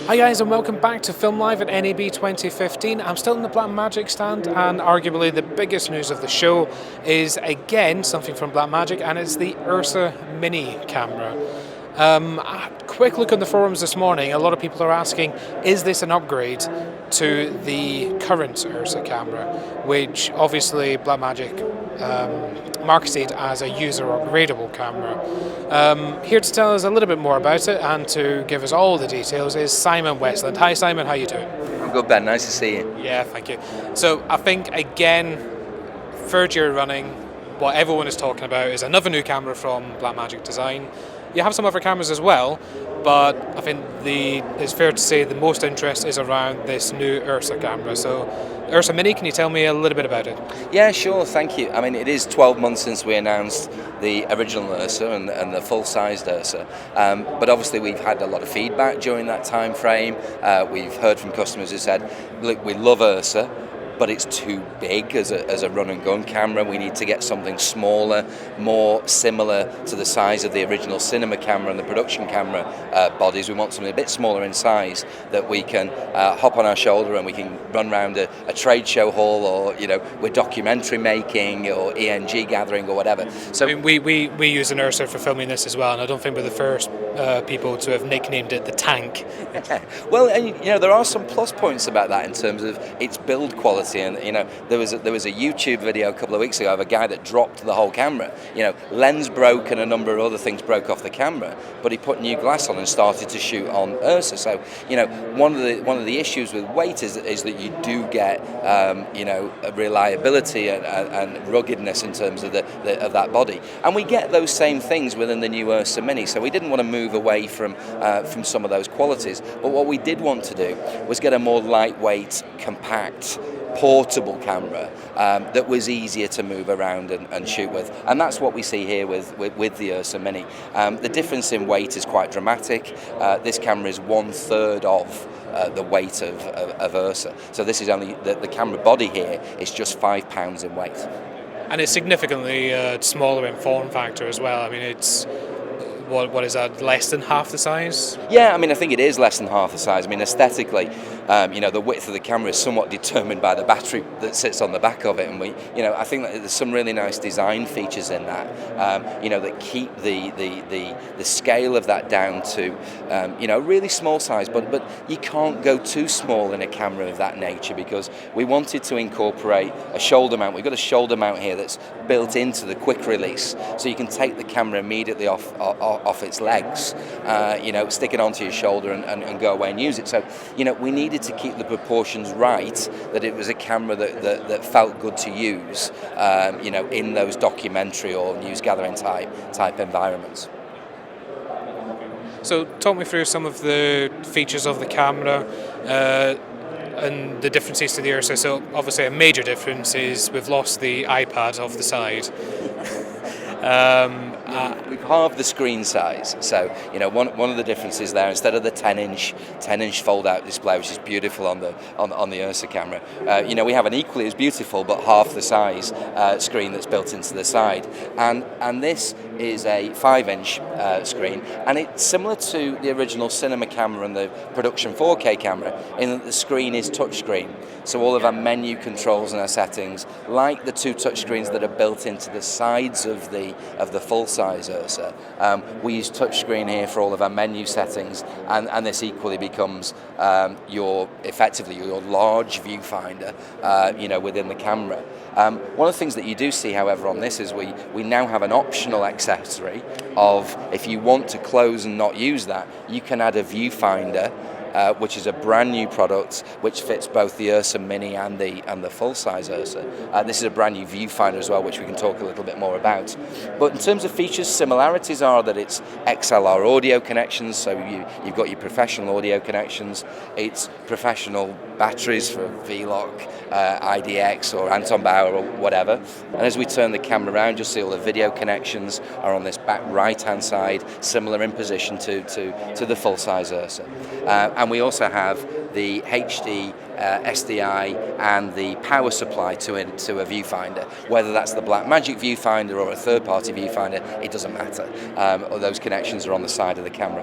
Hi guys, and welcome back to Film Live at NAB 2015. I'm still in the Blackmagic stand, and arguably the biggest news of the show is again something from Blackmagic, and it's the Ursa Mini camera. A quick look on the forums this morning, a lot of people are asking, is this an upgrade to the current Ursa camera, which obviously Blackmagic marketed as a user upgradable camera. Here to tell us a little bit more about it and to give us all the details is Simon Westland. Hi Simon, how you doing? I'm good, Ben, nice to see you. Yeah, thank you. So I think again, third year running, what everyone is talking about is another new camera from Blackmagic Design. You have some other cameras as well, but I think it's fair to say the most interest is around this new Ursa camera. So Ursa Mini, can you tell me a little bit about it? Yeah, sure, thank you. I mean, it is 12 months since we announced the original Ursa and the full-sized Ursa, but obviously we've had a lot of feedback during that time frame. We've heard from customers who said, look, we love Ursa, but it's too big as a run and gun camera. We need to get something smaller, more similar to the size of the original cinema camera and the production camera bodies. We want something a bit smaller in size that we can hop on our shoulder and we can run around a trade show hall, or we're documentary making or ENG gathering or whatever. So I mean, we use an Ursa for filming this as well, and I don't think we're the first people to have nicknamed it the tank. Well, and there are some plus points about that in terms of its build quality. And there was a YouTube video a couple of weeks ago of a guy that dropped the whole camera. Lens broke and a number of other things broke off the camera, but he put new glass on and started to shoot on Ursa. So one of the issues with weight is that you do get reliability and ruggedness in terms of of that body, and we get those same things within the new Ursa Mini. So we didn't want to move away from some of those qualities, but what we did want to do was get a more lightweight, compact, portable camera that was easier to move around and shoot with, and that's what we see here with the Ursa Mini. The difference in weight is quite dramatic. This camera is 1/3 of the weight of Ursa, so this is only the camera body here is just 5 pounds in weight, and it's significantly smaller in form factor as well. I mean, it's what is that, less than half the size? Yeah, I mean, I think it is less than half the size. I mean, aesthetically, the width of the camera is somewhat determined by the battery that sits on the back of it, and I think that there's some really nice design features in that, that keep the scale of that down to, really small size. But you can't go too small in a camera of that nature, because we wanted to incorporate a shoulder mount. We've got a shoulder mount here that's built into the quick release, so you can take the camera immediately off its legs, stick it onto your shoulder and go away and use it. So, we needed to keep the proportions right, that it was a camera that felt good to use, in those documentary or news gathering type environments. So talk me through some of the features of the camera and the differences to the Ursa. So obviously a major difference is we've lost the iPad off the side. We've halved the screen size, so one of the differences there, instead of the 10-inch fold-out display, which is beautiful on the Ursa camera, we have an equally as beautiful but half the size screen that's built into the side, and this is a 5-inch screen, and it's similar to the original cinema camera and the production 4K camera in that the screen is touchscreen. So all of our menu controls and our settings, like the two touchscreens that are built into the sides of the full-size Ursa, we use touchscreen here for all of our menu settings, and this equally becomes effectively your large viewfinder, within the camera. One of the things that you do see, however, on this is we now have an optional accessory of, if you want to close and not use that, you can add a viewfinder, which is a brand new product which fits both the Ursa Mini and the full-size Ursa. This is a brand new viewfinder as well, which we can talk a little bit more about. But in terms of features, similarities are that it's XLR audio connections, so you've got your professional audio connections. It's professional batteries for V-Lock, IDX or Anton Bauer or whatever. And as we turn the camera around, you'll see all the video connections are on this back right-hand side, similar in position to the full-size Ursa. And we also have the HD SDI and the power supply to a viewfinder. Whether that's the Blackmagic viewfinder or a third-party viewfinder, it doesn't matter. Or those connections are on the side of the camera.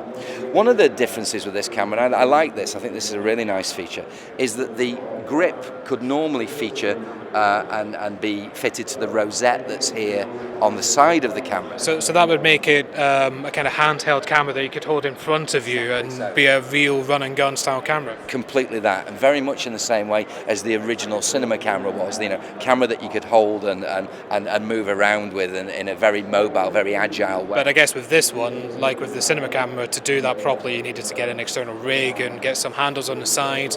One of the differences with this camera, and I like this, I think this is a really nice feature, is that the grip could normally feature and be fitted to the rosette that's here on the side of the camera. So that would make it a kind of handheld camera that you could hold in front of you and be a real run and gun style camera. Completely that, and very much in the same way as the original cinema camera was. Camera that you could hold and move around with in a very mobile, very agile way. But I guess with this one, like with the cinema camera, to do that properly, you needed to get an external rig and get some handles on the side.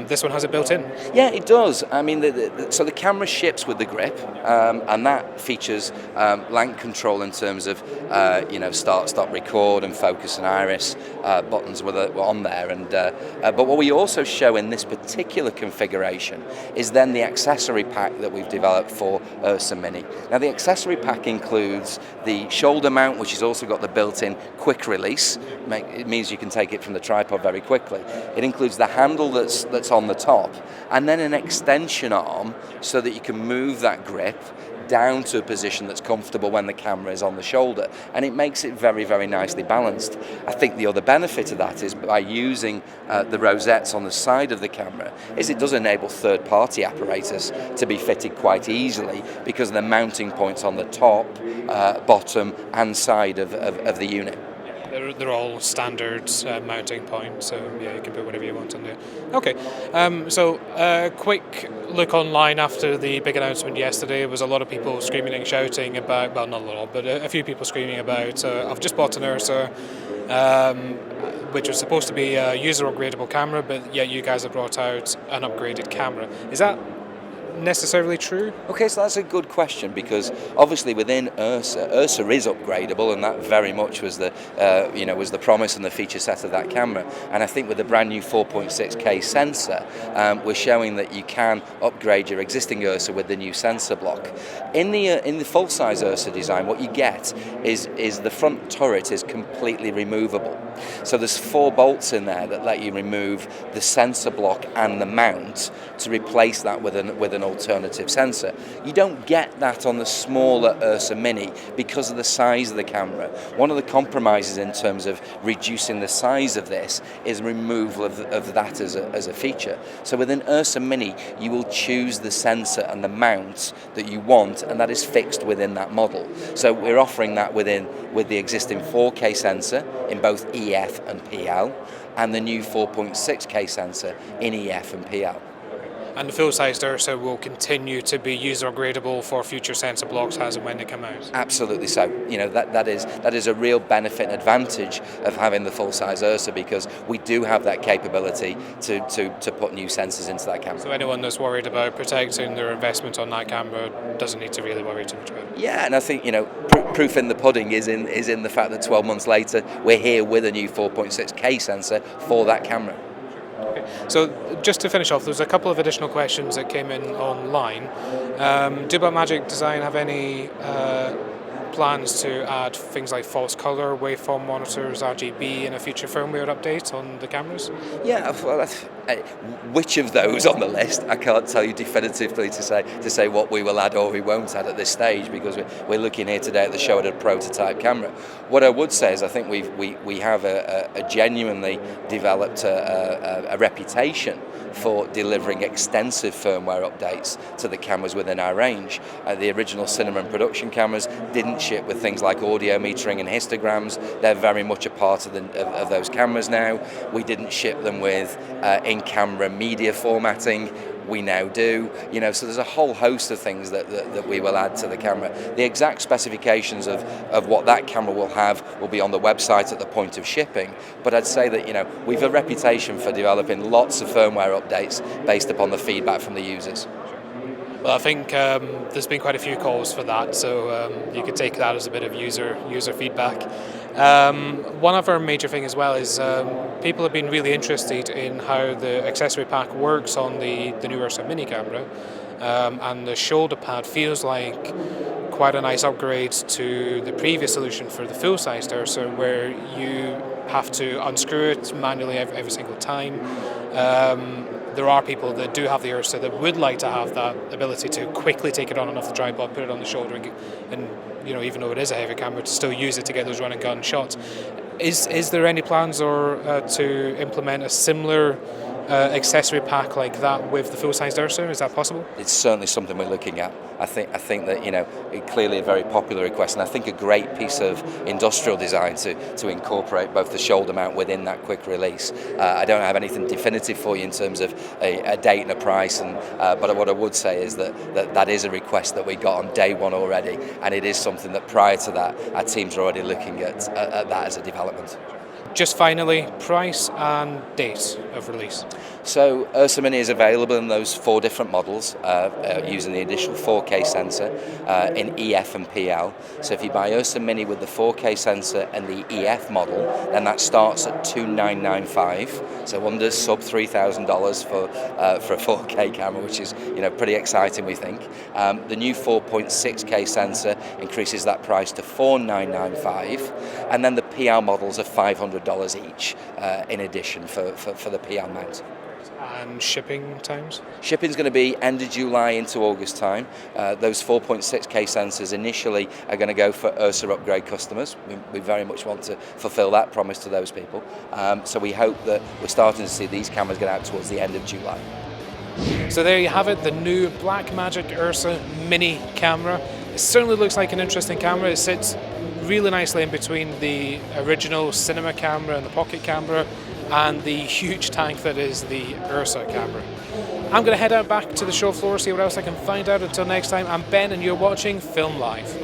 This one has it built in. Yeah, it does. I mean, so the camera ships with the grip, and that features lamp control in terms of start, stop, record, and focus and iris buttons were on there. And but what we also show in this particular configuration is then the accessory pack that we've developed for Ursa Mini. Now, the accessory pack includes the shoulder mount, which has also got the built-in quick release. It means you can take it from the tripod very quickly. It includes the handle that's on the top, and then an extension arm so that you can move that grip down to a position that's comfortable when the camera is on the shoulder, and it makes it very, very nicely balanced. I think the other benefit of that is by using the rosettes on the side of the camera is it does enable third-party apparatus to be fitted quite easily because of the mounting points on the top, bottom and side of the unit. They're all standard mounting points, so yeah, you can put whatever you want on there. Okay, so a quick look online after the big announcement yesterday. There was a lot of people screaming and shouting about, well, not a lot, but a few people screaming about, I've just bought an Ursa, which was supposed to be a user-upgradable camera, but yet you guys have brought out an upgraded camera. Is that necessarily true? Okay, so that's a good question, because obviously within Ursa is upgradable, and that very much was the was the promise and the feature set of that camera. And I think with the brand new 4.6K sensor, we're showing that you can upgrade your existing Ursa with the new sensor block. In the full-size Ursa design, what you get is the front turret is completely removable. So there's 4 bolts in there that let you remove the sensor block and the mount to replace that with an alternative sensor. You don't get that on the smaller Ursa Mini because of the size of the camera. One of the compromises in terms of reducing the size of this is removal of that as a feature. So within Ursa Mini, you will choose the sensor and the mount that you want, and that is fixed within that model. So we're offering that with the existing 4K sensor in both EF and PL, and the new 4.6K sensor in EF and PL. And the full-sized Ursa will continue to be user-upgradable for future sensor blocks as and when they come out? Absolutely so. That is a real benefit and advantage of having the full-size Ursa, because we do have that capability to put new sensors into that camera. So anyone that's worried about protecting their investment on that camera doesn't need to really worry too much about it? Yeah, and I think proof in the pudding is in the fact that 12 months later we're here with a new 4.6K sensor for that camera. Okay. So just to finish off, there's a couple of additional questions that came in online. Do Blackmagic Design have any plans to add things like false color, waveform monitors, RGB in a future firmware update on the cameras? Yeah, well, which of those on the list, I can't tell you definitively to say what we will add or we won't add at this stage, because we're looking here today at the show at a prototype camera. What I would say is I think we have a genuinely developed a reputation for delivering extensive firmware updates to the cameras within our range. The original cinema and production cameras didn't ship with things like audio metering and histograms. They're very much a part of those cameras now. We didn't ship them with in-camera media formatting. We now do, so there's a whole host of things that we will add to the camera. The exact specifications of what that camera will have will be on the website at the point of shipping, but I'd say that we've a reputation for developing lots of firmware updates based upon the feedback from the users. Well, I think there's been quite a few calls for that, so you could take that as a bit of user feedback. One other major thing as well is people have been really interested in how the accessory pack works on the new Ursa Mini camera, and the shoulder pad feels like quite a nice upgrade to the previous solution for the full-sized Ursa, where you have to unscrew it manually every single time. there are people that do have the Ursa that would like to have that ability to quickly take it on and off the tripod, put it on the shoulder, and even though it is a heavy camera, to still use it to get those run and gun shots. Is there any plans to implement a similar accessory pack like that with the full-sized Ursa? Is that possible? It's certainly something we're looking at. I think that it's clearly a very popular request, and I think a great piece of industrial design to incorporate both the shoulder mount within that quick release. I don't have anything definitive for you in terms of a date and a price, but what I would say is that is a request that we got on day one already, and it is something that prior to that our teams are already looking at that as a development. Just finally, price and date of release. So Ursa Mini is available in those 4 different models using the additional 4K sensor in EF and PL. So if you buy Ursa Mini with the 4K sensor and the EF model, then that starts at $2,995. So under sub $3,000 for a 4K camera, which is pretty exciting, we think. The new 4.6K sensor increases that price to $4,995, and then the PL models are $500 each in addition for the PL mount. And shipping times? Shipping's going to be end of July into August time. Those 4.6K sensors initially are going to go for Ursa upgrade customers. We very much want to fulfill that promise to those people. So we hope that we're starting to see these cameras get out towards the end of July. So there you have it, the new Blackmagic Ursa Mini camera. It certainly looks like an interesting camera. It sits really nicely in between the original cinema camera and the pocket camera and the huge tank that is the Ursa camera. I'm going to head out back to the show floor, see what else I can find out. Until next time, I'm Ben and you're watching Film Live.